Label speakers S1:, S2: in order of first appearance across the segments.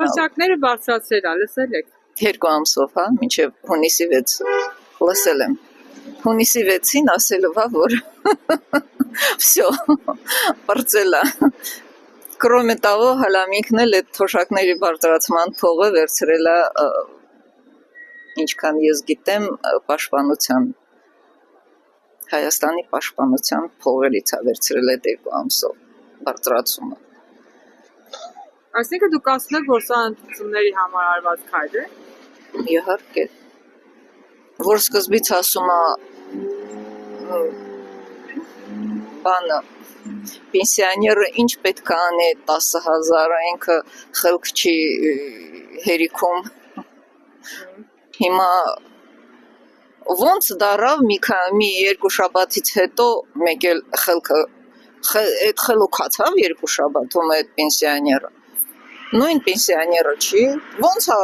S1: Շրջակները բարձրացրել ա, լսել եք։
S2: 2 ամսով, հա, մինչև հունիսի 6 լսել եմ։ Հունիսի 6-ին ասելով, հա, որ всё, բարձել է։ Կրոմե տավո հալամինքն էլ այդ թոշակների բարձրացման փողը վերցրել է, ինչքան ես գիտեմ, պաշտպանության Հայաստանի պաշտպանության փողերից է վերցրել այդ 2 ամսով բարձրացումը։
S1: Այսինքն դուք ասում եք, որ սա ընտրությունների համար արված քայլ է։
S2: Իհարկե։ Որ սկզբից ասում է բանը պենսիոները ինչ պետք է անի 10,000, ինքը խելք չի հերիքում։ Հիմա ոնց դարավ մի 2 շաբաթից հետո մեկ էլ խելքը այդ խելոքացավ 2 շաբաթում այդ պենսիոները։ Նույն պենսիոները չի, ոնց է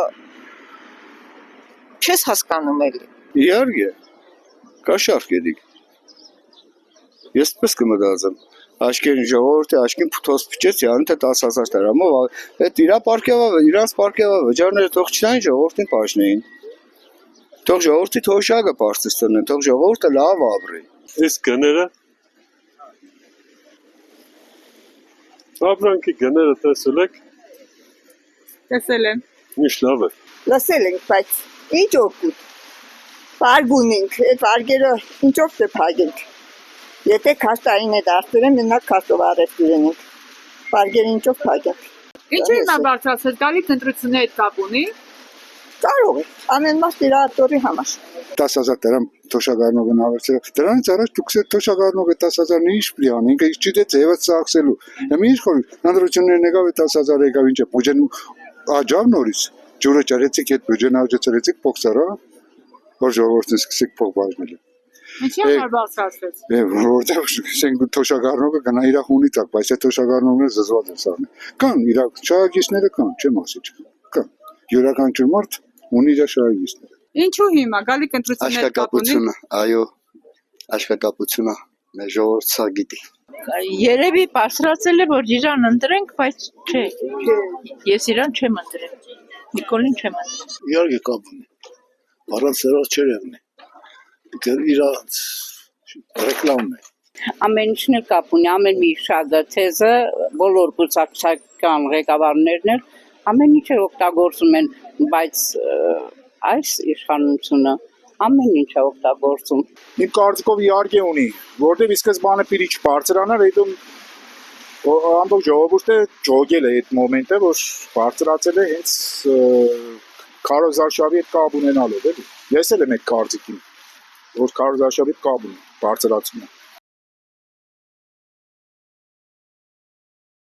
S2: չես հասկանում էլի։
S3: Իհարկե, կա շարք էդիկ։ Ես պես կմտածեմ, աշկերին ժողովրդի աշկին փութոս փճեց, յանի թե 10,000 դրամով, այդ իրանց պարկեվա վճարները թող չտային ժողովրդին պաշնեին։ Թող ժողովրդի թոշակը բարձր տնեն, թող ժողովուրդը լավ ապրի։
S4: Այս գները ապրանքի գները տեսել եք։
S1: Տեսել եմ։
S4: Ինչ լավ է։
S5: Լսել ենք, բայց ինչ օգուտ։ Վարգ ունենք, այդ վարգերը ինչով կփակենք։ Եթե քաշտային է դարձրեն, մենակ քաշտով առևտուրեն ենք։ Վարգերը ինչով փակենք։
S1: Ինչ է հիմա բարձրացել, գալիք ընտրությունների հետ կապ ունի։
S5: Կարող է, ամեն մաս իր ատորի համար։
S3: 10,000 դրամ թոշակառնողը նավերցել։ Դրանից առաջ դուք այդ թոշակառնողը 10,000-ն ինչ պիտի անի, ինքը չգիտե ձևը ծախսելու։ Հիմա ինչ խորի, հանրություններն եկավ 10,000 եկավ ինչ է, բյուջեն աջավ նորից։ Ջուրը ճարեցիք այդ բյուջեն աջացրեցիք փոխսարա, որ ժողովուրդն սկսեք փող բաժնել։
S1: Ինչի համար բարձրացվեց։
S3: Որտեղ շենք թոշակառնողը գնա իր խունի տակ, բայց այդ թոշակառնողները զզված են սարնել։ Կան իր շահագիստները կան, չեմ ասի չկան։ Կան։ Յուրաքանչյուր մարդ ունի իր շահագիստները։
S1: Ինչու հիմա գալիք ընտրությունների հետ կապ ունի։
S3: Այո, աշխատապությունը մեր ժողովուրդը սա գիտի։
S6: Երևի բարձրացել է, որ իրան ընտրենք, բայց չէ։ Ես իրան չեմ ընտրել։ Նիկոլին չեմ ընտրել։
S3: Իհարկե կապ ունի։ Առանց սերով չէր եղնի։ Իրանց ռեկլամն է։
S6: Ամեն ինչն էլ կապ ունի, ամեն մի շահգաթեզը, բոլոր կուսակցական ղեկավարներն էլ ամեն ինչ օգտագործում են, բայց այս իշխանությունը ամեն ինչ է օգտագործում։
S7: Իմ կարծիքով իհարկե ունի, որտեղ ի սկզբանե պիտի չբարձրանար, հետո ամբողջ ժողովուրդը ջոգել է այդ մոմենտը, որ բարձրացել է հենց Քարոզարշավի հետ կապ ունենալով, էլի։ Ես էլ եմ այդ կարծիքին, որ Քարոզարշավի հետ կապ ունի բարձրացումը։